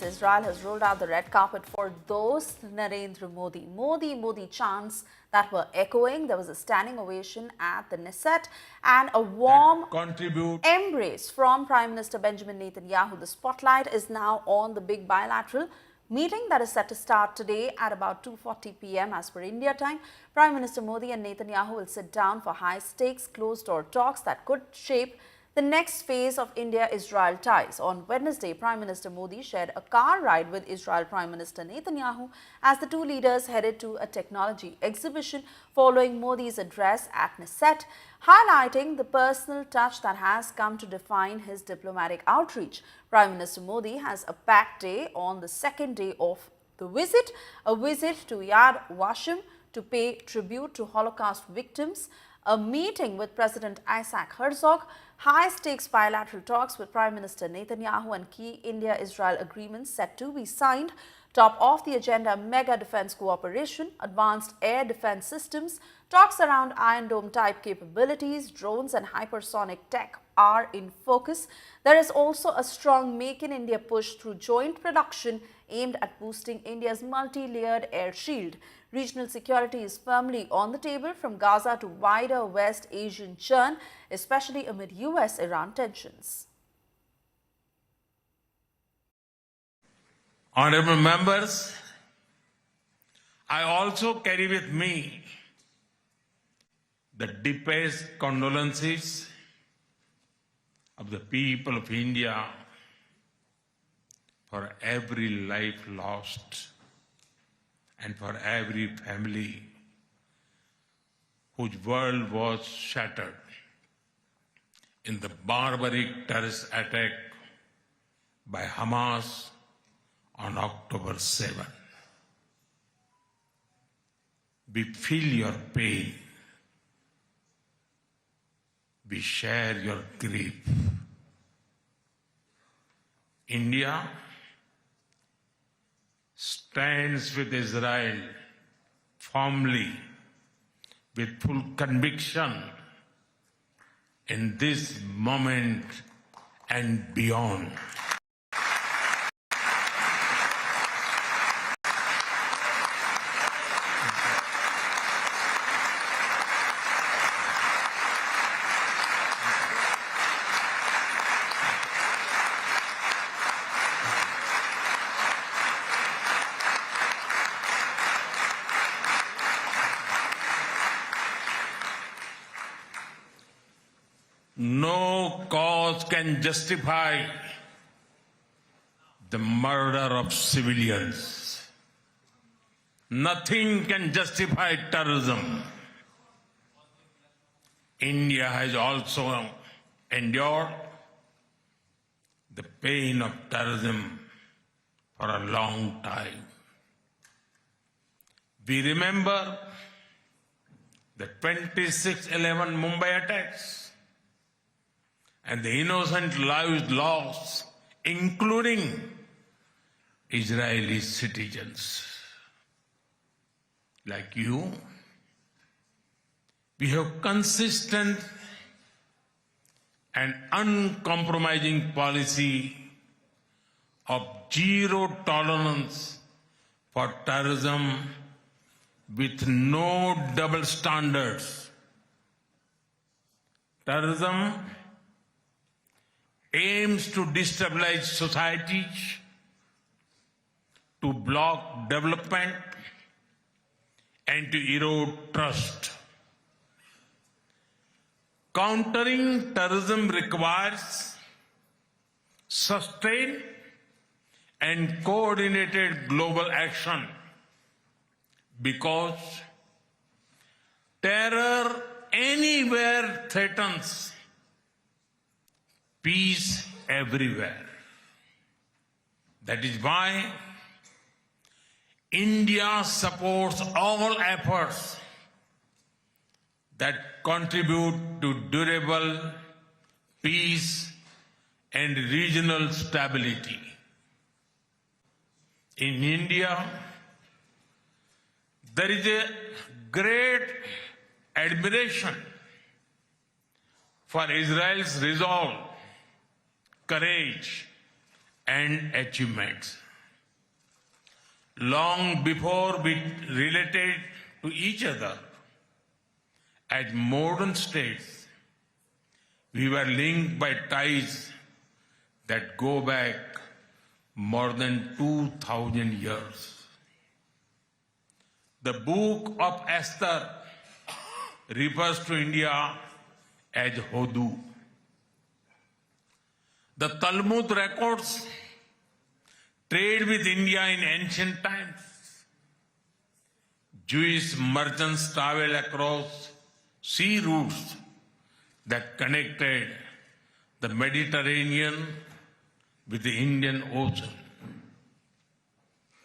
next, Israel has rolled out the red carpet for those Narendra Modi chants that were echoing. There was a standing ovation at the Knesset and a warm embrace from Prime Minister Benjamin Netanyahu. The spotlight is now on the big bilateral meeting that is set to start today at about 2:40 p.m. as per India time. Prime Minister Modi and Netanyahu will sit down for high-stakes, closed-door talks that could shape the next phase of India-Israel ties. On Wednesday, Prime Minister Modi shared a car ride with Israel Prime Minister Netanyahu as the two leaders headed to a technology exhibition following Modi's address at Knesset, highlighting the personal touch that has come to define his diplomatic outreach. Prime Minister Modi has a packed day on the second day of the visit, a visit to Yad Vashem to pay tribute to Holocaust victims, a meeting with President Isaac Herzog, high-stakes bilateral talks with Prime Minister Netanyahu and key India-Israel agreements set to be signed. Top of the agenda, mega defense cooperation, advanced air defense systems, talks around Iron Dome type capabilities, drones and hypersonic tech are in focus. There is also a strong Make in India push through joint production aimed at boosting India's multi-layered air shield. Regional security is firmly on the table from Gaza to wider West Asian churn, especially amid US-Iran tensions. Honorable members, I also carry with me the deepest condolences of the people of India for every life lost and for every family whose world was shattered in the barbaric terrorist attack by Hamas on October 7. We feel your pain. We share your grief. India stands with Israel firmly, with full conviction in this moment and beyond. No cause can justify the murder of civilians. Nothing can justify terrorism. India has also endured the pain of terrorism for a long time. We remember the 26/11 Mumbai attacks and the innocent lives lost, including Israeli citizens. Like you, we have consistent and uncompromising policy of zero tolerance for terrorism with no double standards. Terrorism aims to destabilize societies, to block development, and to erode trust. Countering terrorism requires sustained and coordinated global action because terror anywhere threatens peace everywhere. That is why India supports all efforts that contribute to durable peace and regional stability. In India, there is a great admiration for Israel's resolve, courage, and achievements. long before we related to each other as modern states, we were linked by ties that go back more than 2,000 years. The book of Esther refers to India as Hodu. The Talmud records trade with India in ancient times. Jewish merchants traveled across sea routes that connected the Mediterranean with the Indian Ocean.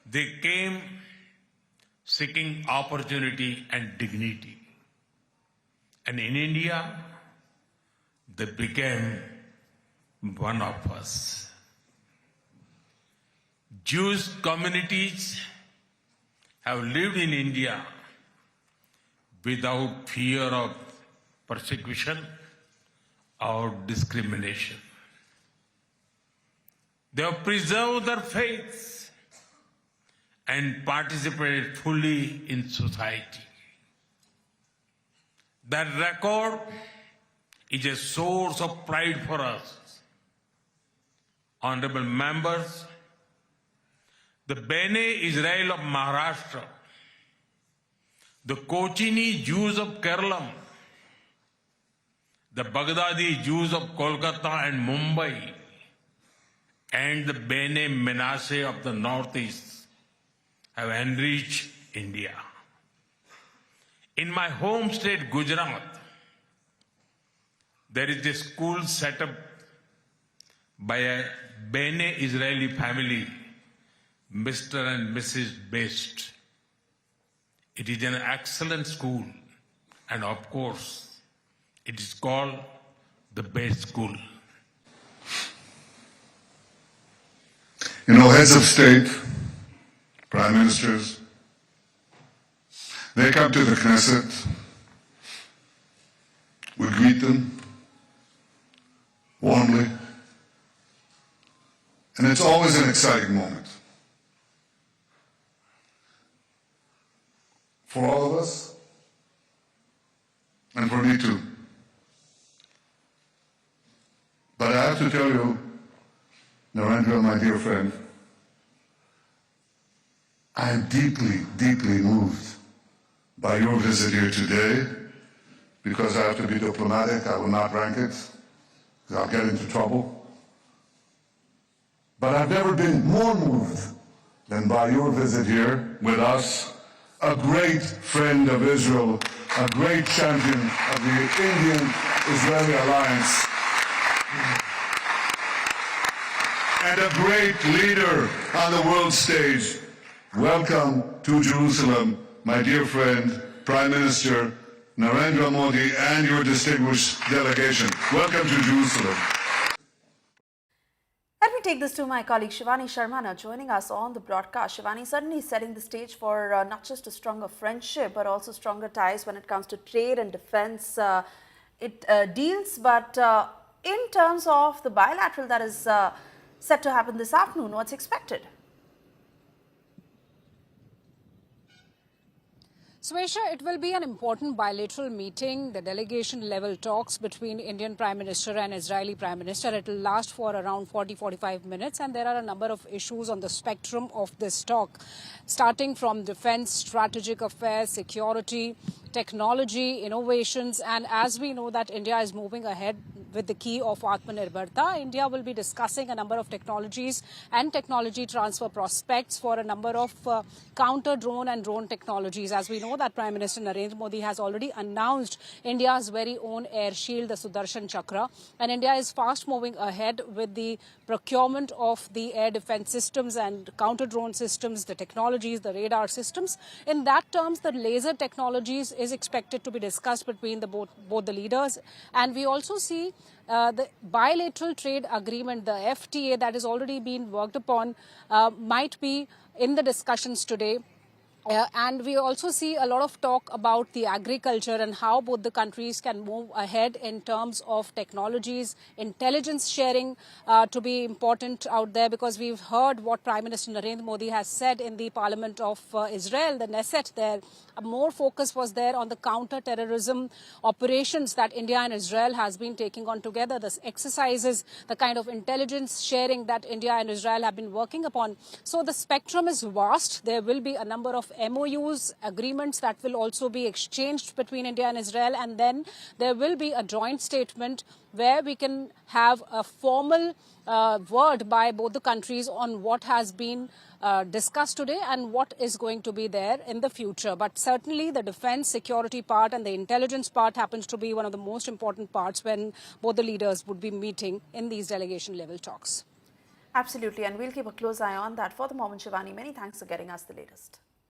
They came seeking opportunity and dignity. And in India, they became one of us. Jewish communities have lived in India without fear of persecution or discrimination. They have preserved their faith and participated fully in society. That record is a source of pride for us. Honorable members, the Bene Israel of Maharashtra, the Kochini Jews of Kerala, the Baghdadi Jews of Kolkata and Mumbai, and the Bene Manasseh of the Northeast have enriched India. In my home state, Gujarat, there is a school set up by a Bene Israeli family, Mr. and Mrs. Best. It is an excellent school, and of course, it is called the Best School. You know, heads of state, prime ministers, they come to the Knesset. We greet them warmly. And it's always an exciting moment. For all of us, and for me too. But I have to tell you, Narendra, my dear friend, I am deeply, deeply moved by your visit here today. Because I have to be diplomatic, I will not rank it, because I'll get into trouble. But I've never been more moved than by your visit here with us, a great friend of Israel, a great champion of the Indian-Israeli alliance, and a great leader on the world stage. Welcome to Jerusalem, my dear friend, Prime Minister Narendra Modi, and your distinguished delegation. Welcome to Jerusalem. Let me take this to my colleague Shivani Sharma now joining us on the broadcast. Shivani, certainly setting the stage for not just a stronger friendship, but also stronger ties when it comes to trade and defense deals. But in terms of the bilateral that is set to happen this afternoon, what's expected? Swesha, it will be an important bilateral meeting, the delegation level talks between Indian Prime Minister and Israeli Prime Minister. It will last for around 40-45 minutes, and there are a number of issues on the spectrum of this talk, starting from defense, strategic affairs, security, technology, innovations, and as we know that India is moving ahead with the key of Atmanirbharta, India will be discussing a number of technologies and technology transfer prospects for a number of counter-drone and drone technologies. As we know that Prime Minister Narendra Modi has already announced India's very own air shield, the Sudarshan Chakra, and India is fast moving ahead with the procurement of the air defense systems and counter-drone systems, the technologies, the radar systems. In that terms, the laser technologies is expected to be discussed between both the leaders. And we also see the bilateral trade agreement, the FTA, that has already been worked upon, might be in the discussions today. And we also see a lot of talk about the agriculture and how both the countries can move ahead in terms of technologies, intelligence sharing to be important out there, because we've heard what Prime Minister Narendra Modi has said in the Parliament of Israel, the Knesset there. More focus was there on the counter-terrorism operations that India and Israel has been taking on together, the exercises, the kind of intelligence sharing that India and Israel have been working upon. So the spectrum is vast. There will be a number of MOUs, agreements that will also be exchanged between India and Israel, and then there will be a joint statement where we can have a formal word by both the countries on what has been discussed today and what is going to be there in the future. But certainly the defense security part and the intelligence part happens to be one of the most important parts when both the leaders would be meeting in these delegation level talks. Absolutely, and we'll keep a close eye on that. For the moment, Shivani, many thanks for getting us the latest.